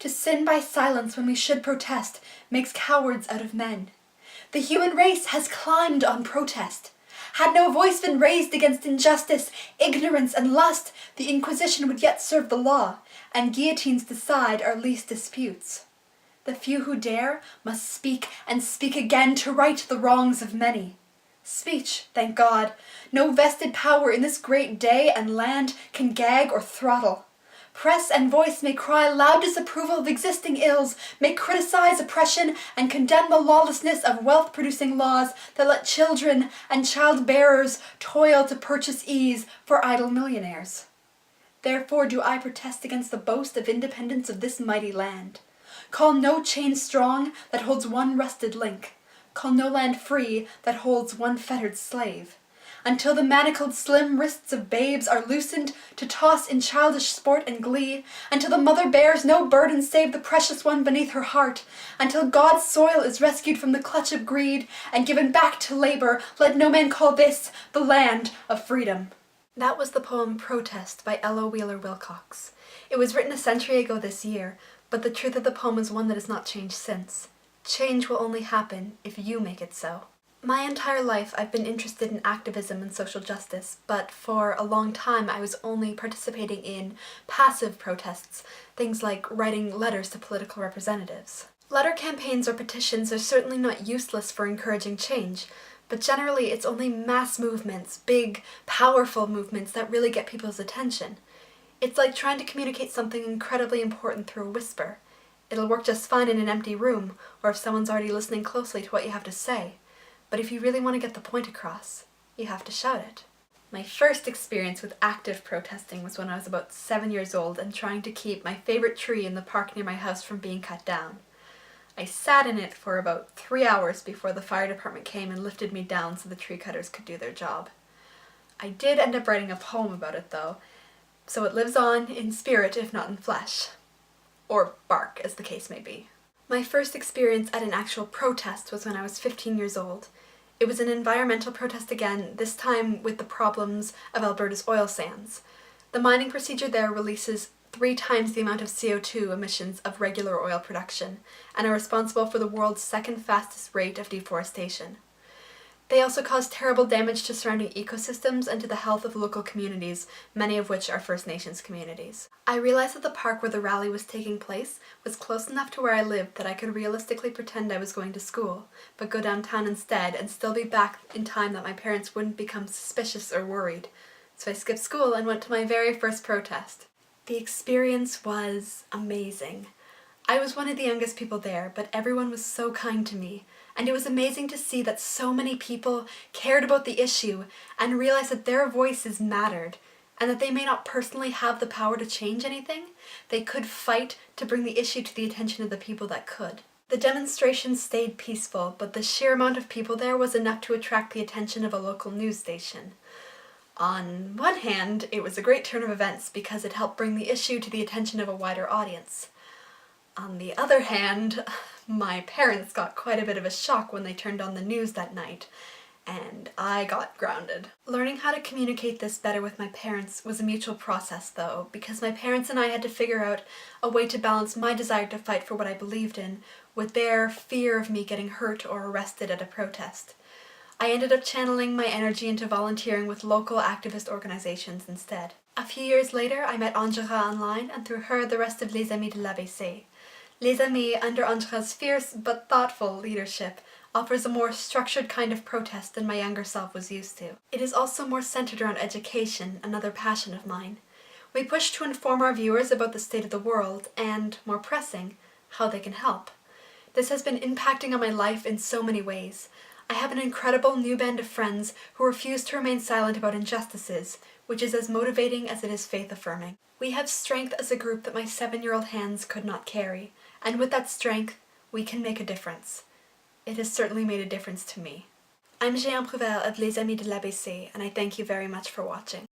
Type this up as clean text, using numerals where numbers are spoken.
To sin by silence when we should protest makes cowards out of men. The human race has climbed on protest. Had no voice been raised against injustice, ignorance, and lust, the Inquisition would yet serve the law, and guillotines decide our least disputes. The few who dare must speak and speak again to right the wrongs of many. Speech, thank God, no vested power in this great day and land can gag or throttle. Press and voice may cry loud disapproval of existing ills, may criticize oppression and condemn the lawlessness of wealth-producing laws that let children and child-bearers toil to purchase ease for idle millionaires. Therefore do I protest against the boast of independence of this mighty land. Call no chain strong that holds one rusted link. Call no land free that holds one fettered slave. Until the manacled slim wrists of babes are loosened to toss in childish sport and glee, until the mother bears no burden save the precious one beneath her heart, until God's soil is rescued from the clutch of greed and given back to labor, let no man call this the land of freedom. That was the poem Protest by Ella Wheeler Wilcox. It was written a century ago this year, but the truth of the poem is one that has not changed since. Change will only happen if you make it so. My entire life I've been interested in activism and social justice, but for a long time I was only participating in passive protests, things like writing letters to political representatives. Letter campaigns or petitions are certainly not useless for encouraging change, but generally it's only mass movements, big, powerful movements that really get people's attention. It's like trying to communicate something incredibly important through a whisper. It'll work just fine in an empty room, or if someone's already listening closely to what you have to say. But if you really want to get the point across, you have to shout it. My first experience with active protesting was when I was about 7 years old and trying to keep my favorite tree in the park near my house from being cut down. I sat in it for about 3 hours before the fire department came and lifted me down so the tree cutters could do their job. I did end up writing a poem about it though, so it lives on in spirit if not in flesh. Or bark, as the case may be. My first experience at an actual protest was when I was 15 years old. It was an environmental protest again, this time with the problems of Alberta's oil sands. The mining procedure there releases 3 times the amount of CO2 emissions of regular oil production, and are responsible for the world's second fastest rate of deforestation. They also cause terrible damage to surrounding ecosystems and to the health of local communities, many of which are First Nations communities. I realized that the park where the rally was taking place was close enough to where I lived that I could realistically pretend I was going to school, but go downtown instead and still be back in time that my parents wouldn't become suspicious or worried. So I skipped school and went to my very first protest. The experience was amazing. I was one of the youngest people there, but everyone was so kind to me. And it was amazing to see that so many people cared about the issue and realized that their voices mattered, and that they may not personally have the power to change anything, they could fight to bring the issue to the attention of the people that could. The demonstration stayed peaceful, but the sheer amount of people there was enough to attract the attention of a local news station. On one hand, it was a great turn of events because it helped bring the issue to the attention of a wider audience. On the other hand, my parents got quite a bit of a shock when they turned on the news that night, and I got grounded. Learning how to communicate this better with my parents was a mutual process though, because my parents and I had to figure out a way to balance my desire to fight for what I believed in with their fear of me getting hurt or arrested at a protest. I ended up channeling my energy into volunteering with local activist organizations instead. A few years later, I met Angela online, and through her the rest of Les Amis de l'ABC. Les Amis, under Angela's fierce but thoughtful leadership, offers a more structured kind of protest than my younger self was used to. It is also more centered around education, another passion of mine. We push to inform our viewers about the state of the world and, more pressing, how they can help. This has been impacting on my life in so many ways. I have an incredible new band of friends who refuse to remain silent about injustices, which is as motivating as it is faith-affirming. We have strength as a group that my 7-year-old hands could not carry, and with that strength, we can make a difference. It has certainly made a difference to me. I'm Jeanne Prouvel of Les Amis de l'ABC, and I thank you very much for watching.